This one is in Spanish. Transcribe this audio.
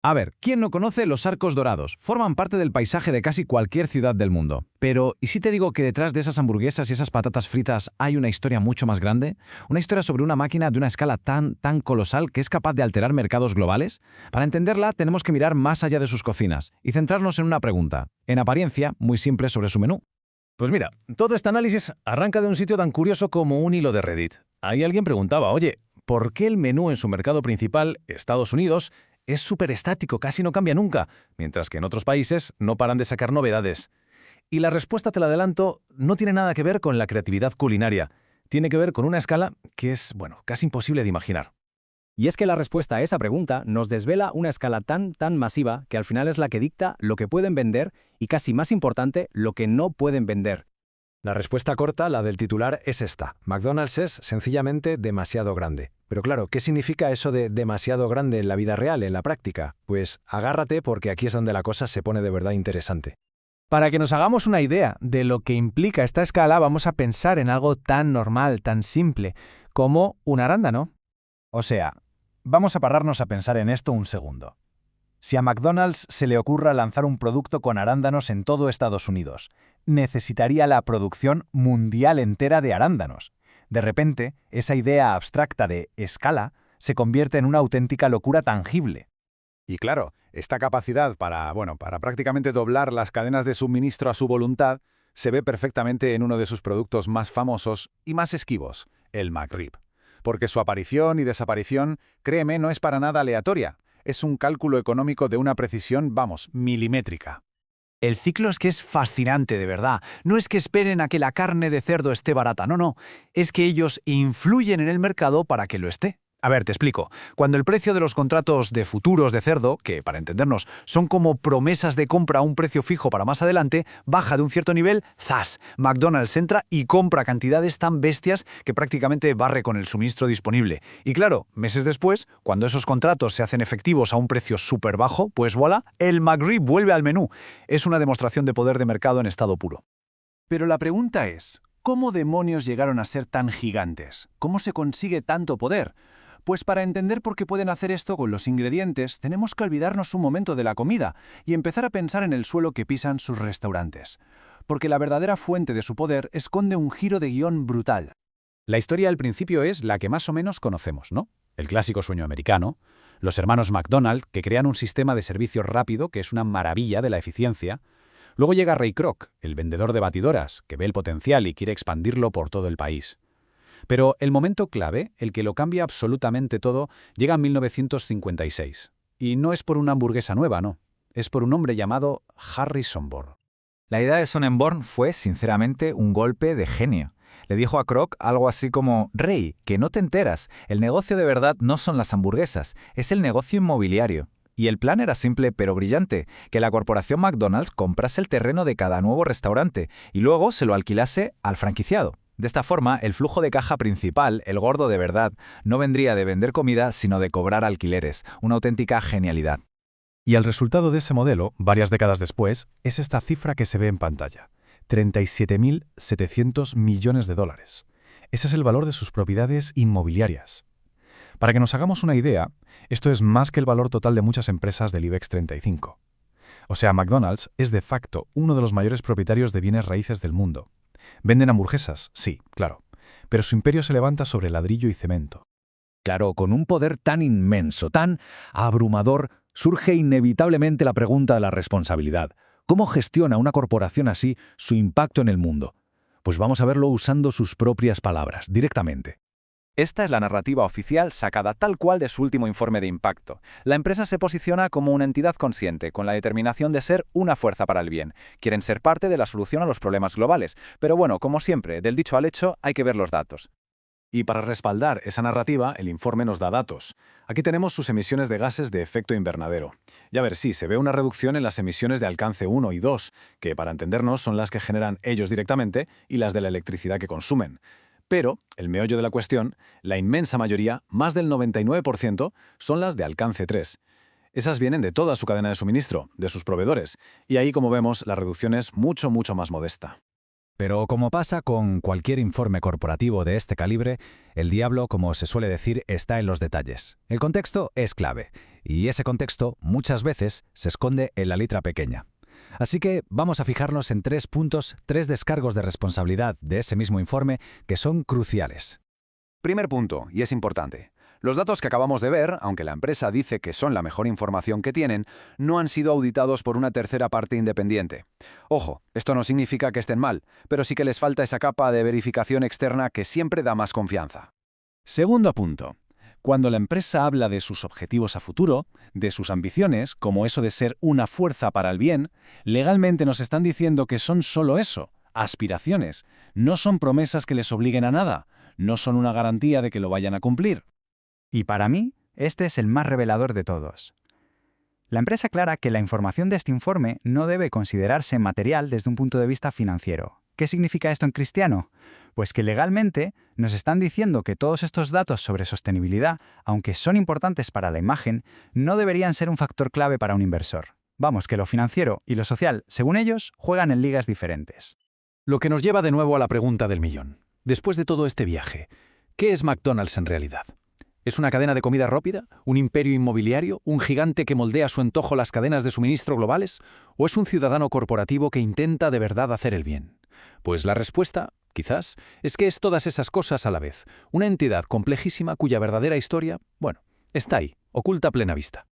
A ver, ¿quién no conoce los arcos dorados? Forman parte del paisaje de casi cualquier ciudad del mundo. Pero, ¿y si te digo que detrás de esas hamburguesas y esas patatas fritas hay una historia mucho más grande? Una historia sobre una máquina de una escala tan colosal que es capaz de alterar mercados globales. Para entenderla, tenemos que mirar más allá de sus cocinas y centrarnos en una pregunta, en apariencia, muy simple sobre su menú. Pues mira, todo este análisis arranca de un sitio tan curioso como un hilo de Reddit. Ahí alguien preguntaba, oye, ¿por qué el menú en su mercado principal, Estados Unidos, es súper estático, casi no cambia nunca, mientras que en otros países no paran de sacar novedades? Y la respuesta, te la adelanto, no tiene nada que ver con la creatividad culinaria. Tiene que ver con una escala que es, casi imposible de imaginar. Y es que la respuesta a esa pregunta nos desvela una escala tan masiva que al final es la que dicta lo que pueden vender y, casi más importante, lo que no pueden vender. La respuesta corta, la del titular, es esta. McDonald's es sencillamente demasiado grande. Pero claro, ¿qué significa eso de demasiado grande en la vida real, en la práctica? Pues agárrate porque aquí es donde la cosa se pone de verdad interesante. Para que nos hagamos una idea de lo que implica esta escala, vamos a pensar en algo tan normal, tan simple, como un arándano. O sea, vamos a pararnos a pensar en esto un segundo. Si a McDonald's se le ocurra lanzar un producto con arándanos en todo Estados Unidos, necesitaría la producción mundial entera de arándanos. De repente, esa idea abstracta de escala se convierte en una auténtica locura tangible. Y claro, esta capacidad para prácticamente doblar las cadenas de suministro a su voluntad se ve perfectamente en uno de sus productos más famosos y más esquivos, el McRib. Porque su aparición y desaparición, créeme, no es para nada aleatoria. Es un cálculo económico de una precisión, milimétrica. El ciclo es que es fascinante, de verdad. No es que esperen a que la carne de cerdo esté barata, no. Es que ellos influyen en el mercado para que lo esté. A ver, te explico. Cuando el precio de los contratos de futuros de cerdo, que para entendernos son como promesas de compra a un precio fijo para más adelante, baja de un cierto nivel, ¡zas! McDonald's entra y compra cantidades tan bestias que prácticamente barre con el suministro disponible. Y claro, meses después, cuando esos contratos se hacen efectivos a un precio súper bajo, pues voilà, el McRib vuelve al menú. Es una demostración de poder de mercado en estado puro. Pero la pregunta es, ¿cómo demonios llegaron a ser tan gigantes? ¿Cómo se consigue tanto poder? Pues para entender por qué pueden hacer esto con los ingredientes, tenemos que olvidarnos un momento de la comida y empezar a pensar en el suelo que pisan sus restaurantes. Porque la verdadera fuente de su poder esconde un giro de guión brutal. La historia al principio es la que más o menos conocemos, ¿no? El clásico sueño americano, los hermanos McDonald, que crean un sistema de servicio rápido que es una maravilla de la eficiencia. Luego llega Ray Kroc, el vendedor de batidoras, que ve el potencial y quiere expandirlo por todo el país. Pero el momento clave, el que lo cambia absolutamente todo, llega en 1956. Y no es por una hamburguesa nueva, no. Es por un hombre llamado Harry Sonborn. La idea de Sonnenborn fue, sinceramente, un golpe de genio. Le dijo a Kroc algo así como, «Ray, que no te enteras, el negocio de verdad no son las hamburguesas, es el negocio inmobiliario». Y el plan era simple pero brillante, que la corporación McDonald's comprase el terreno de cada nuevo restaurante y luego se lo alquilase al franquiciado. De esta forma, el flujo de caja principal, el gordo de verdad, no vendría de vender comida, sino de cobrar alquileres, una auténtica genialidad. Y el resultado de ese modelo, varias décadas después, es esta cifra que se ve en pantalla: 37.700 millones de dólares. Ese es el valor de sus propiedades inmobiliarias. Para que nos hagamos una idea, esto es más que el valor total de muchas empresas del IBEX 35. O sea, McDonald's es de facto uno de los mayores propietarios de bienes raíces del mundo. ¿Venden hamburguesas? Sí, claro. Pero su imperio se levanta sobre ladrillo y cemento. Claro, con un poder tan inmenso, tan abrumador, surge inevitablemente la pregunta de la responsabilidad. ¿Cómo gestiona una corporación así su impacto en el mundo? Pues vamos a verlo usando sus propias palabras, directamente. Esta es la narrativa oficial sacada tal cual de su último informe de impacto. La empresa se posiciona como una entidad consciente, con la determinación de ser una fuerza para el bien. Quieren ser parte de la solución a los problemas globales. Pero bueno, como siempre, del dicho al hecho hay que ver los datos. Y para respaldar esa narrativa, el informe nos da datos. Aquí tenemos sus emisiones de gases de efecto invernadero. Y a ver, sí, se ve una reducción en las emisiones de alcance 1 y 2, que para entendernos son las que generan ellos directamente y las de la electricidad que consumen. Pero, el meollo de la cuestión, la inmensa mayoría, más del 99%, son las de alcance 3. Esas vienen de toda su cadena de suministro, de sus proveedores, y ahí, como vemos, la reducción es mucho más modesta. Pero como pasa con cualquier informe corporativo de este calibre, el diablo, como se suele decir, está en los detalles. El contexto es clave. Y ese contexto muchas veces se esconde en la letra pequeña. Así que vamos a fijarnos en 3 puntos, 3 descargos de responsabilidad de ese mismo informe que son cruciales. Primer punto, y es importante. Los datos que acabamos de ver, aunque la empresa dice que son la mejor información que tienen, no han sido auditados por una tercera parte independiente. Ojo, esto no significa que estén mal, pero sí que les falta esa capa de verificación externa que siempre da más confianza. Segundo punto. Cuando la empresa habla de sus objetivos a futuro, de sus ambiciones, como eso de ser una fuerza para el bien, legalmente nos están diciendo que son solo eso, aspiraciones. No son promesas que les obliguen a nada, no son una garantía de que lo vayan a cumplir. Y para mí, este es el más revelador de todos. La empresa aclara que la información de este informe no debe considerarse material desde un punto de vista financiero. ¿Qué significa esto en cristiano? Pues que legalmente nos están diciendo que todos estos datos sobre sostenibilidad, aunque son importantes para la imagen, no deberían ser un factor clave para un inversor. Vamos, que lo financiero y lo social, según ellos, juegan en ligas diferentes. Lo que nos lleva de nuevo a la pregunta del millón. Después de todo este viaje, ¿qué es McDonald's en realidad? ¿Es una cadena de comida rápida? ¿Un imperio inmobiliario? ¿Un gigante que moldea a su antojo las cadenas de suministro globales? ¿O es un ciudadano corporativo que intenta de verdad hacer el bien? Pues la respuesta, quizás, es que es todas esas cosas a la vez. Una entidad complejísima cuya verdadera historia, bueno, está ahí, oculta a plena vista.